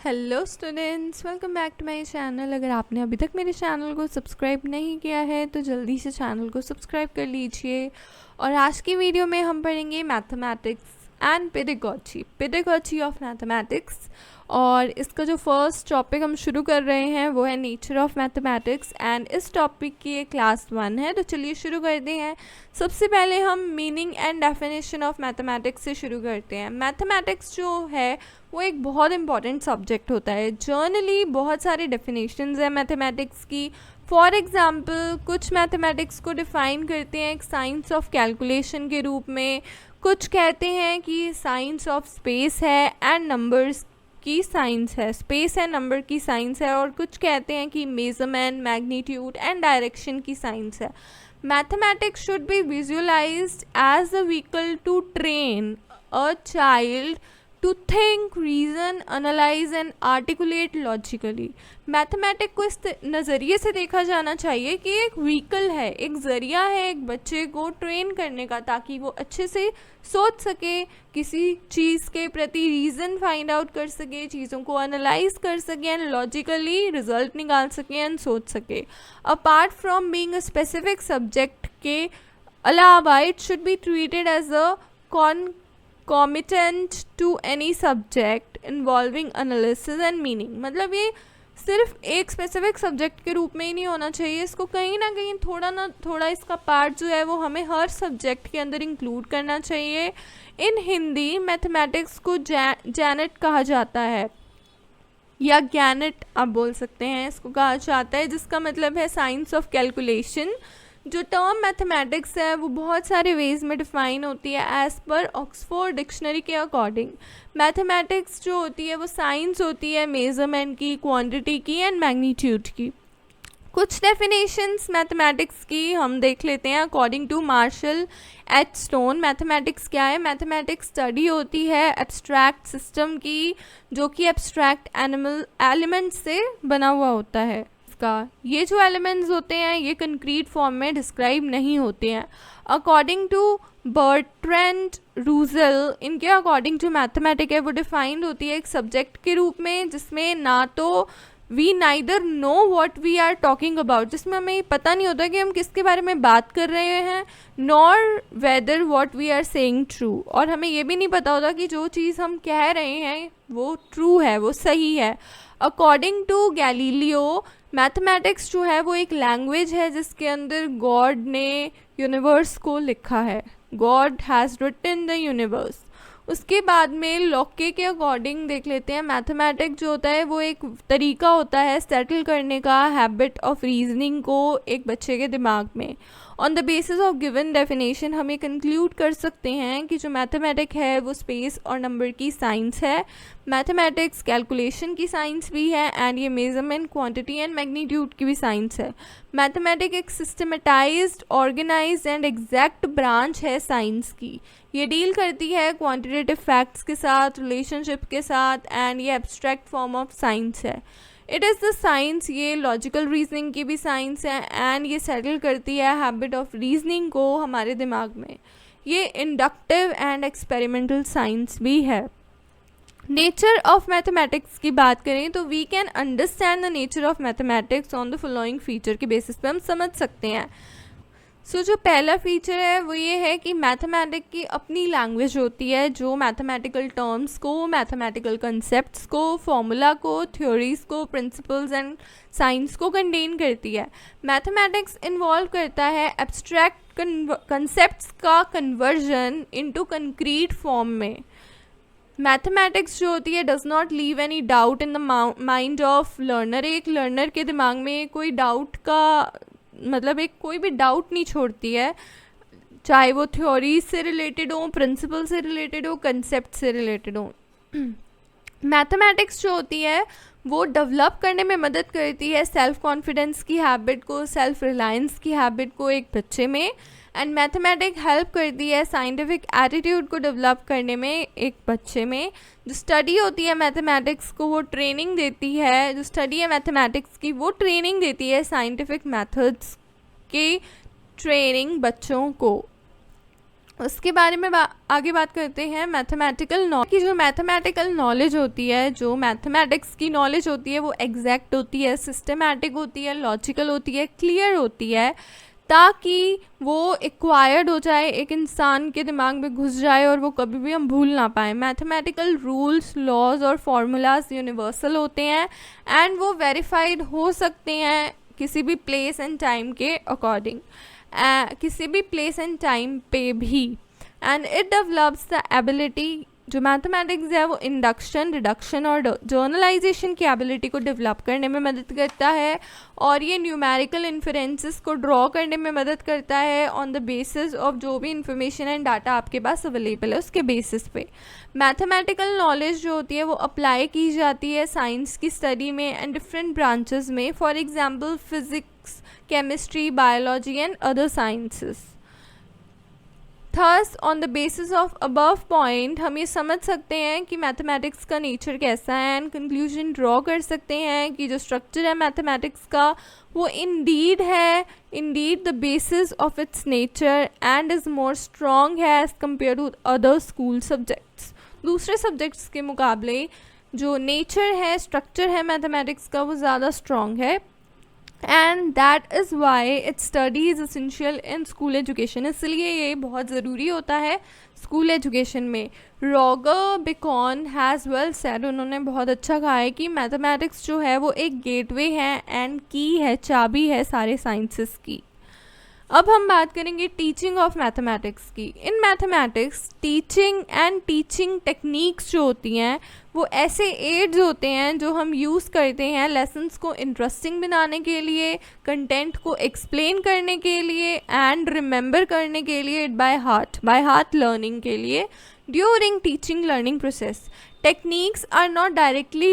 Hello students, welcome back to my channel. अगर आपने अभी तक मेरे चैनल को सब्सक्राइब नहीं किया है तो जल्दी से चैनल को सब्सक्राइब कर लीजिए। और आज की वीडियो में हम पढ़ेंगे mathematics and pedagogy of mathematics. और इसका जो फर्स्ट टॉपिक हम शुरू कर रहे हैं वो है नेचर ऑफ मैथमेटिक्स एंड इस टॉपिक की ये क्लास 1 है। तो चलिए शुरू करते हैं। सबसे पहले हम meaning and definition of mathematics से शुरू करते हैं। मैथमेटिक्स जो है वो एक बहुत इंपॉर्टेंट सब्जेक्ट होता है। जर्नली बहुत सारे डेफिनेशंस हैं मैथमेटिक्स की। फॉर एग्ज़ाम्पल कुछ मैथमेटिक्स को डिफ़ाइन करते हैं एक साइंस ऑफ कैलकुलेशन के रूप में, कुछ कहते हैं कि साइंस ऑफ स्पेस है एंड नंबर्स की साइंस है, स्पेस एंड नंबर की साइंस है, और कुछ कहते हैं कि मेजरमेंट, मैग्नीट्यूड एंड डायरेक्शन की साइंस है। Mathematics should be visualised as a vehicle to train a child to think, reason, analyse and articulate logically. Mathematics को इस नज़रिए से देखा जाना चाहिए कि एक व्हीकल है, एक ज़रिया है एक बच्चे को ट्रेन करने का, ताकि वो अच्छे से सोच सके, किसी चीज़ के प्रति रीज़न फाइंड आउट कर सके, चीज़ों को एनालाइज कर सके एंड लॉजिकली रिजल्ट निकाल सके एंड सोच सके। Apart from being a specific subject के अलावा it should be treated as a concomitant to any subject involving analysis and meaning। मतलब ये सिर्फ एक स्पेसिफिक सब्जेक्ट के रूप में ही नहीं होना चाहिए, इसको कहीं ना कहीं थोड़ा ना थोड़ा इसका पार्ट जो है वो हमें हर सब्जेक्ट के अंदर इंक्लूड करना चाहिए। इन हिंदी मैथमेटिक्स को जैनेट कहा जाता है या ज्ञानेट आप बोल सकते हैं, इसको कहा जाता है, जिसका मतलब है साइंस ऑफ कैलकुलेशन। जो टर्म मैथमेटिक्स है वो बहुत सारे वेज में डिफ़ाइन होती है एज़ पर ऑक्सफोर्ड डिक्शनरी के अकॉर्डिंग। मैथमेटिक्स जो होती है वो साइंस होती है मेजरमेंट की, क्वांटिटी की एंड मैग्नीट्यूड की। कुछ डेफिनेशंस मैथमेटिक्स की हम देख लेते हैं according to Marshall H Stone. Mathematics क्या है? मैथमेटिक्स स्टडी होती है एब्स्ट्रैक्ट सिस्टम की, जो कि एब्स्ट्रैक्ट एलिमेंट्स से बना हुआ होता है। ये जो एलिमेंट्स होते हैं ये कंक्रीट फॉर्म में डिस्क्राइब नहीं होते हैं। अकॉर्डिंग टू बर्ट्रैंड रूसेल, इनके अकॉर्डिंग जो मैथमेटिक्स है वो डिफाइंड होती है एक सब्जेक्ट के रूप में जिसमें ना तो we neither know what we are talking about, जिसमें हमें पता नहीं होता कि हम किसके बारे में बात कर रहे हैं, nor whether what we are saying true, और हमें ये भी नहीं पता होता कि जो चीज़ हम कह रहे हैं वो ट्रू है, वो सही है। अकॉर्डिंग टू गैलीलियो, मैथमेटिक्स जो है वो एक लैंग्वेज है जिसके अंदर गॉड ने यूनिवर्स को लिखा है। God has written the universe. उसके बाद में लॉके के अकॉर्डिंग देख लेते हैं, मैथमेटिक्स जो होता है वो एक तरीका होता है सेटल करने का, हैबिट ऑफ रीजनिंग को एक बच्चे के दिमाग में। On the basis of given definition हम ये कंक्लूड कर सकते हैं कि जो मैथमेटिक्स है वो स्पेस और नंबर की साइंस है। मैथमेटिक्स कैलकुलेशन की साइंस भी है एंड ये मेजरमेंट, क्वांटिटी एंड मैग्नीट्यूड की भी साइंस है। मैथमेटिक्स एक systematised, organised and exact branch है साइंस की। ये डील करती है क्वांटिटेटिव फैक्ट्स के साथ, रिलेशनशिप के साथ, एंड ये एब्स्ट्रैक्ट फॉर्म ऑफ साइंस है। इट इज़ द साइंस, ये लॉजिकल रीजनिंग की भी साइंस है एंड ये सेटल करती है हैबिट ऑफ रीजनिंग को हमारे दिमाग में। ये इंडक्टिव एंड एक्सपेरिमेंटल साइंस भी है। नेचर ऑफ मैथमेटिक्स की बात करें तो we can understand the nature of mathematics on the following feature के बेसिस पे हम समझ सकते हैं। जो पहला फीचर है वो ये है कि मैथमेटिक्स की अपनी लैंग्वेज होती है जो मैथमेटिकल टर्म्स को, मैथमेटिकल कंसेप्ट्स को, फॉर्मूला को, थ्योरीज को, प्रिंसिपल्स एंड साइंस को कंटेन करती है। मैथमेटिक्स इन्वॉल्व करता है एब्स्ट्रैक्ट कंसेप्ट्स का कन्वर्जन इनटू कंक्रीट फॉर्म में। मैथमेटिक्स जो होती है does not leave any doubt in the mind of learner. एक लर्नर के दिमाग में कोई डाउट का मतलब एक कोई भी डाउट नहीं छोड़ती है, चाहे वो थ्योरीज से रिलेटेड हो, प्रिंसिपल से रिलेटेड हो, कंसेप्ट से रिलेटेड हो। मैथमेटिक्स जो होती है वो डेवलप करने में मदद करती है सेल्फ कॉन्फिडेंस की हैबिट को, सेल्फ रिलायंस की हैबिट को एक बच्चे में, एंड मैथमेटिक्स हेल्प करती है साइंटिफिक एटीट्यूड को डेवलप करने में एक बच्चे में। जो स्टडी होती है मैथमेटिक्स को वो ट्रेनिंग देती है, जो स्टडी है मैथमेटिक्स की वो ट्रेनिंग देती है साइंटिफिक मेथड्स की ट्रेनिंग बच्चों को। उसके बारे में आगे बात करते हैं मैथमेटिकल नॉलेज की। जो मैथमेटिकल नॉलेज होती है, जो मैथमेटिक्स की नॉलेज होती है, वो एग्जैक्ट होती है, सिस्टमैटिक होती है, लॉजिकल होती है, क्लियर होती है, ताकि वो एक्वायर्ड हो जाए, एक इंसान के दिमाग में घुस जाए और वो कभी भी हम भूल ना पाए। मैथमेटिकल रूल्स, लॉज और फार्मूलाज यूनिवर्सल होते हैं एंड वो वेरीफाइड हो सकते हैं किसी भी प्लेस एंड टाइम के अकॉर्डिंग, किसी भी प्लेस एंड टाइम पे भी। And it develops the ability, जो मैथमेटिक्स है वो इंडक्शन, रिडक्शन और जर्नलाइजेशन की एबिलिटी को डेवलप करने में मदद करता है, और ये न्यूमेरिकल इन्फरेंसेस को ड्रॉ करने में मदद करता है ऑन द बेसिस ऑफ जो भी इंफॉर्मेशन एंड डाटा आपके पास अवेलेबल है उसके बेसिस पे। मैथमेटिकल नॉलेज जो होती है वो अप्लाई की जाती है साइंस की स्टडी में एंड डिफरेंट ब्रांचेस में, for example physics, chemistry, biology and other sciences. Thus on the basis of above point हम ये समझ सकते हैं कि मैथमेटिक्स का नेचर कैसा है एंड कंक्लूजन ड्रॉ कर सकते हैं कि जो स्ट्रक्चर है मैथमेटिक्स का वो indeed the basis of its nature and is more strong है as compare to other school subjects. दूसरे सब्जेक्ट्स के मुकाबले जो नेचर है, स्ट्रक्चर है मैथमेटिक्स का, वो ज़्यादा स्ट्रॉन्ग है and that is why it's study is essential in school education. इसलिए ये बहुत ज़रूरी होता है स्कूल एजुकेशन में। Roger Beacon has well said, उन्होंने बहुत अच्छा कहा है कि मैथमेटिक्स जो है वो एक गेटवे है एंड की है, चाबी है सारे साइंसेस की। अब हम बात करेंगे टीचिंग ऑफ मैथमेटिक्स की। In mathematics teaching and teaching techniques जो होती हैं वो ऐसे एड्स होते हैं जो हम यूज़ करते हैं लेसन्स को इंटरेस्टिंग बनाने के लिए, कंटेंट को एक्सप्लेन करने के लिए एंड रिमेंबर करने के लिए, बाय हार्ट लर्निंग के लिए during teaching learning process. Techniques are not directly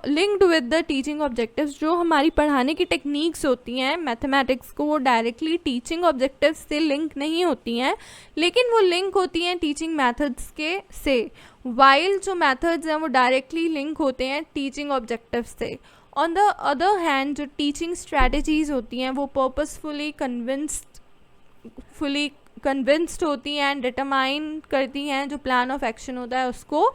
linked with the teaching objectives. जो हमारी पढ़ाने की टेक्निक्स होती हैं मैथमेटिक्स को, वो डायरेक्टली टीचिंग ऑब्जेक्टिव्स से लिंक नहीं होती हैं, लेकिन वो लिंक होती हैं टीचिंग मेथड्स के से, वाइल जो मेथड्स हैं वो डायरेक्टली लिंक होते हैं टीचिंग ऑब्जेक्टिव्स से। ऑन द अदर हैंड जो टीचिंग स्ट्रैटेजीज होती हैं वो पर्पसफुली कन्विंस्ड होती हैं एंड डिटरमाइन करती हैं जो प्लान ऑफ एक्शन होता है उसको।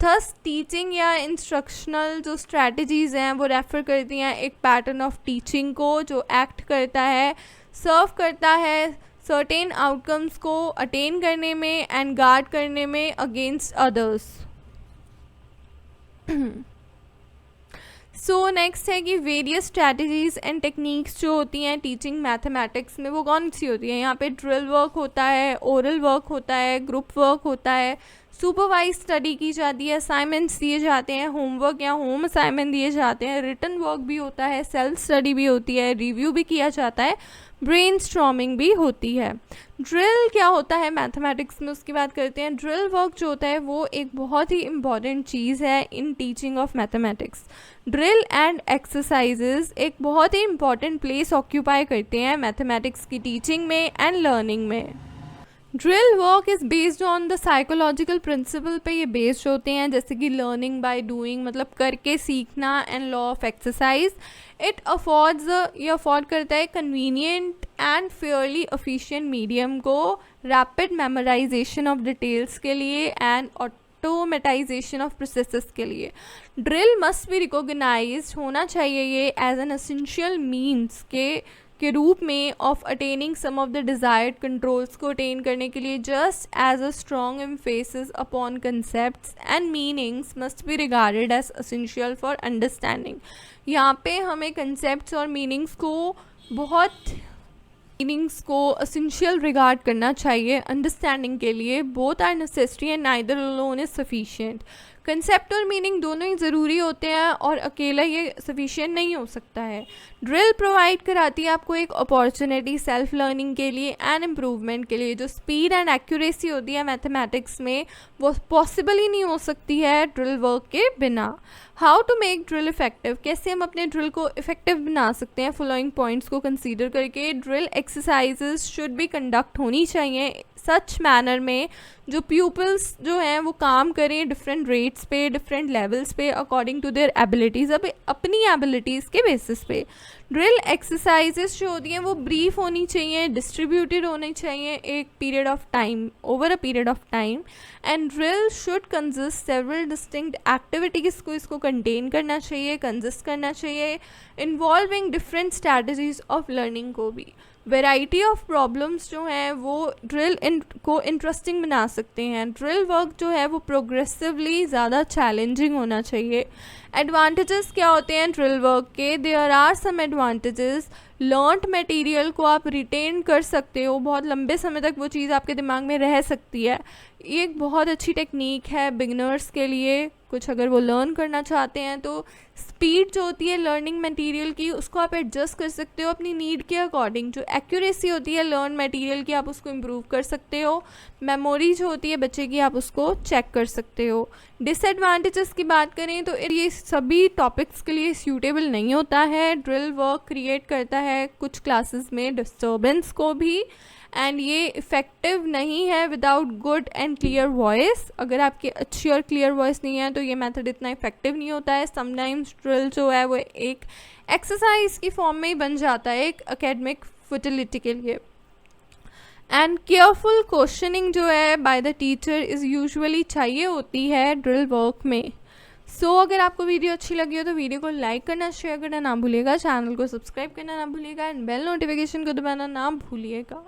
थस टीचिंग या इंस्ट्रक्शनल जो स्ट्रैटेजीज़ हैं वो रेफ़र करती हैं एक पैटर्न ऑफ टीचिंग को जो एक्ट करता है, सर्व करता है सर्टेन आउटकम्स को अटेन करने में एंड गार्ड करने में अगेंस्ट अदर्स। सो नेक्स्ट है कि वेरियस स्ट्रैटेजीज़ एंड टेक्निक्स जो होती हैं टीचिंग मैथमेटिक्स में वो कौन सी होती है। यहाँ पे ड्रिल वर्क होता है, ओरल वर्क होता है, ग्रुप वर्क होता है, सुपरवाइज स्टडी की जाती है, असाइनमेंट्स दिए जाते हैं, होमवर्क या होम असाइनमेंट दिए जाते हैं, रिटन वर्क भी होता है, सेल्फ स्टडी भी होती है, रिव्यू भी किया जाता है, ब्रेनस्टॉर्मिंग भी होती है। ड्रिल क्या होता है मैथमेटिक्स में उसकी बात करते हैं। ड्रिल वर्क जो होता है वो एक बहुत ही इम्पॉर्टेंट चीज़ है in teaching of mathematics. Drill and exercises एक बहुत ही इम्पॉर्टेंट प्लेस ऑक्यूपाई करते हैं मैथमेटिक्स की टीचिंग में एंड लर्निंग में। Drill work is based on the psychological principle पे ये बेस्ड होते हैं, जैसे कि लर्निंग बाय डूइंग मतलब करके सीखना and law of exercise. It ये अफोर्ड करता है convenient and Fairlie efficient medium को रैपिड मेमोराइजेशन ऑफ डिटेल्स के लिए एंड ऑटोमेटाइजेशन ऑफ प्रोसेसेस के लिए। ड्रिल मस्ट बी रिकॉग्नाइज्ड होना चाहिए ये एज एन एसेंशियल मीन्स के रूप में of attaining some of the desired controls को अटेन करने के लिए, just as a strong emphasis upon concepts and meanings must be regarded as essential for understanding. यहाँ पे हमें कंसेप्ट्स और मीनिंग्स को एसेंशियल रिगार्ड करना चाहिए अंडरस्टैंडिंग के लिए। Both are necessary and neither alone is sufficient. Concept और मीनिंग दोनों ही ज़रूरी होते हैं और अकेला ये सफिशिएंट नहीं हो सकता है। ड्रिल प्रोवाइड कराती है आपको एक अपॉर्चुनिटी सेल्फ लर्निंग के लिए एंड इम्प्रूवमेंट के लिए। जो स्पीड एंड एक्यूरेसी होती है मैथमेटिक्स में वो पॉसिबल ही नहीं हो सकती है ड्रिल वर्क के बिना। How to make drill effective, कैसे हम अपने ड्रिल को इफेक्टिव बना सकते हैं फॉलोइंग पॉइंट्स को कंसीडर करके। Drill exercises should be conduct होनी चाहिए सच मैनर में जो प्यूपल्स जो हैं वो काम करें डिफरेंट रेट्स पे, डिफरेंट लेवल्स पे, अकॉर्डिंग टू देयर एबिलिटीज़, अब अपनी एबिलिटीज़ के बेसिस पे। ड्रिल एक्सरसाइजेस जो होती हैं वो ब्रीफ होनी चाहिए, डिस्ट्रीब्यूटेड होनी चाहिए एक period of time, over a period of time, and drill should consist several distinct activities को इसको कंटेन करना चाहिए, कंसिस्ट करना चाहिए, involving different strategies of learning को भी। वैरायटी ऑफ प्रॉब्लम्स जो हैं वो ड्रिल को इंटरेस्टिंग बना सकते हैं। ड्रिल वर्क जो है वो प्रोग्रेसिवली ज़्यादा चैलेंजिंग होना चाहिए। एडवांटेजेस क्या होते हैं ड्रिल वर्क के? There are some advantages. Learned material को आप रिटेन कर सकते हो, बहुत लंबे समय तक वो चीज़ आपके दिमाग में रह सकती है। ये एक बहुत अच्छी टेक्निक है बिगिनर्स के लिए, कुछ अगर वो लर्न करना चाहते हैं तो। स्पीड जो होती है लर्निंग मटेरियल की उसको आप एडजस्ट कर सकते हो अपनी नीड के अकॉर्डिंग। जो एक्यूरेसी होती है लर्न मटेरियल की आप उसको इम्प्रूव कर सकते हो। मेमोरी जो होती है बच्चे की आप उसको चेक कर सकते हो। डिसएडवांटेजेस की बात करें तो ये सभी टॉपिक्स के लिए सूटेबल नहीं होता है। ड्रिल वर्क क्रिएट करता है कुछ क्लासेस में डिस्टर्बेंस को भी, एंड ये इफ़ेक्टिव नहीं है without good and clear voice. अगर आपकी अच्छी और क्लियर वॉइस नहीं है तो ये मेथड इतना इफेक्टिव नहीं होता है। समटाइम्स ड्रिल जो है वो एक एक्सरसाइज की फॉर्म में ही बन जाता है एक एकेडमिक फर्टिलिटी के लिए। एंड केयरफुल क्वेश्चनिंग जो है by the teacher is usually चाहिए होती है ड्रिल वर्क में। अगर आपको वीडियो अच्छी लगी हो तो वीडियो को लाइक करना, शेयर करना ना भूलिएगा, चैनल को सब्सक्राइब करना ना भूलिएगा, एंड बेल नोटिफिकेशन को दबाना ना भूलिएगा।